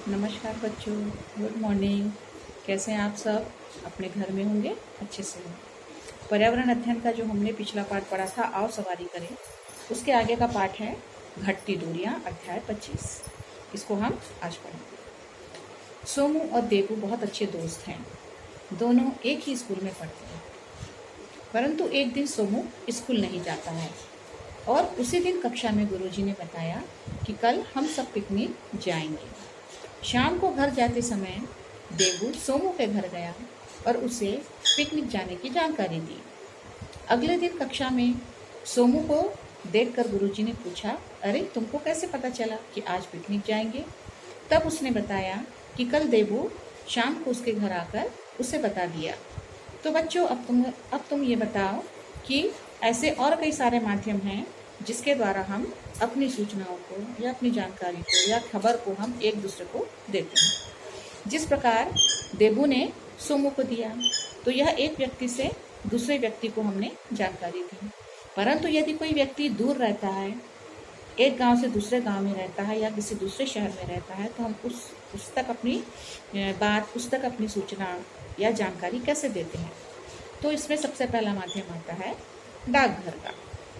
नमस्कार बच्चों, good morning. कैसे हैं आप सब? अपने घर में होंगे, अच्छे से हों। पर्यावरण अध्ययन का जो हमने पिछला पाठ पढ़ा था, आओ सवारी करें, उसके आगे का पाठ है घटती दूरियां, अध्याय 25। इसको हम आज पढ़ेंगे। सोमू और देवू बहुत अच्छे दोस्त हैं। दोनों एक ही स्कूल में पढ़ते हैं। परंतु एक दिन सोमू स्कूल नहीं जाता है और उसी दिन कक्षा में गुरुजी ने बताया कि कल हम सब पिकनिक जाएंगे। शाम को घर जाते समय देवू सोमू के घर गया और उसे पिकनिक जाने की जानकारी दी। अगले दिन कक्षा में सोमू को देखकर गुरुजी ने पूछा, अरे तुमको कैसे पता चला कि आज पिकनिक जाएंगे? तब उसने बताया कि कल देवू शाम को उसके घर आकर उसे बता दिया। तो बच्चों, अब तुम ये बताओ कि ऐसे और कई सारे माध्यम हैं जिसके द्वारा हम अपनी सूचनाओं को या अपनी जानकारी को या खबर को हम एक दूसरे को देते हैं। जिस प्रकार देवू ने सोमू को दिया, तो यह एक व्यक्ति से दूसरे व्यक्ति को हमने जानकारी दी। परंतु यदि कोई व्यक्ति दूर रहता है, एक गांव से दूसरे गांव में रहता है या किसी दूसरे शहर में रहता है, तो हम उस तक अपनी सूचना या जानकारी कैसे देते हैं? तो इसमें सबसे पहला माध्यम आता है डाकघर का,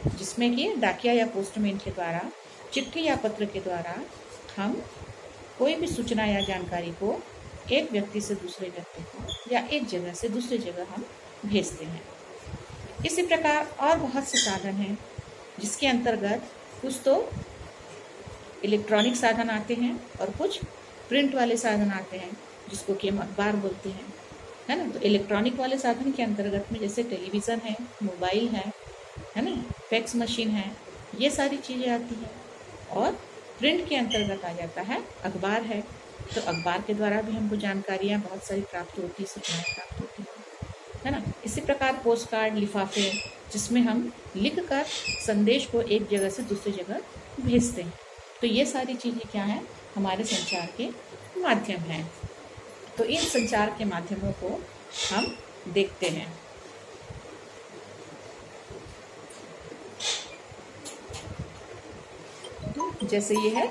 जिसमें कि डाकिया या पोस्टमैन के द्वारा, चिट्ठी या पत्र के द्वारा हम कोई भी सूचना या जानकारी को एक व्यक्ति से दूसरे व्यक्ति को या एक जगह से दूसरी जगह हम भेजते हैं। इसी प्रकार और बहुत से साधन हैं जिसके अंतर्गत कुछ तो इलेक्ट्रॉनिक साधन आते हैं और कुछ प्रिंट वाले साधन आते हैं, जिसको कि हम अखबार बोलते हैं, है ना। तो इलेक्ट्रॉनिक वाले साधन के अंतर्गत में जैसे टेलीविज़न है, मोबाइल है ना, फैक्स मशीन है, ये सारी चीज़ें आती हैं। और प्रिंट के अंतर्गत आ जाता है अखबार है। तो अखबार के द्वारा भी हमको जानकारियाँ बहुत सारी प्राप्त होती, सूचनाएँ प्राप्त होती है ना। इसी प्रकार पोस्ट कार्ड, लिफाफे, जिसमें हम लिख कर संदेश को एक जगह से दूसरी जगह भेजते हैं। तो ये सारी चीज़ें क्या हैं? हमारे संचार के माध्यम हैं। तो इन संचार के माध्यमों को हम देखते हैं। तो जैसे ये है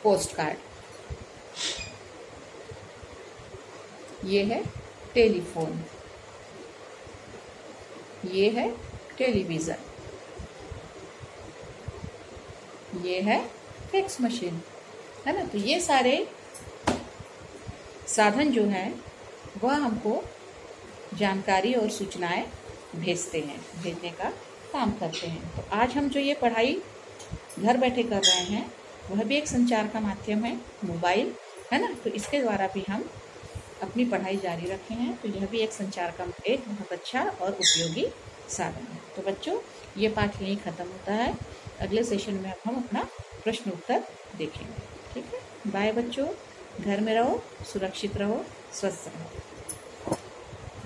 पोस्ट कार्ड, ये है टेलीफोन, ये है टेलीविज़न, ये है फैक्स मशीन, है ना। तो ये सारे साधन जो हैं वह हमको जानकारी और सूचनाएं भेजने का काम करते हैं। तो आज हम जो ये पढ़ाई घर बैठे कर रहे हैं, वह भी एक संचार का माध्यम है, मोबाइल, है ना। तो इसके द्वारा भी हम अपनी पढ़ाई जारी रखे हैं। तो यह भी एक संचार का एक बहुत अच्छा और उपयोगी साधन है। तो बच्चों, ये पाठ यहीं ख़त्म होता है। अगले सेशन में अब हम अपना प्रश्न उत्तर देखेंगे। ठीक है, बाय बच्चों। घर में रहो, सुरक्षित रहो, स्वस्थ रहो।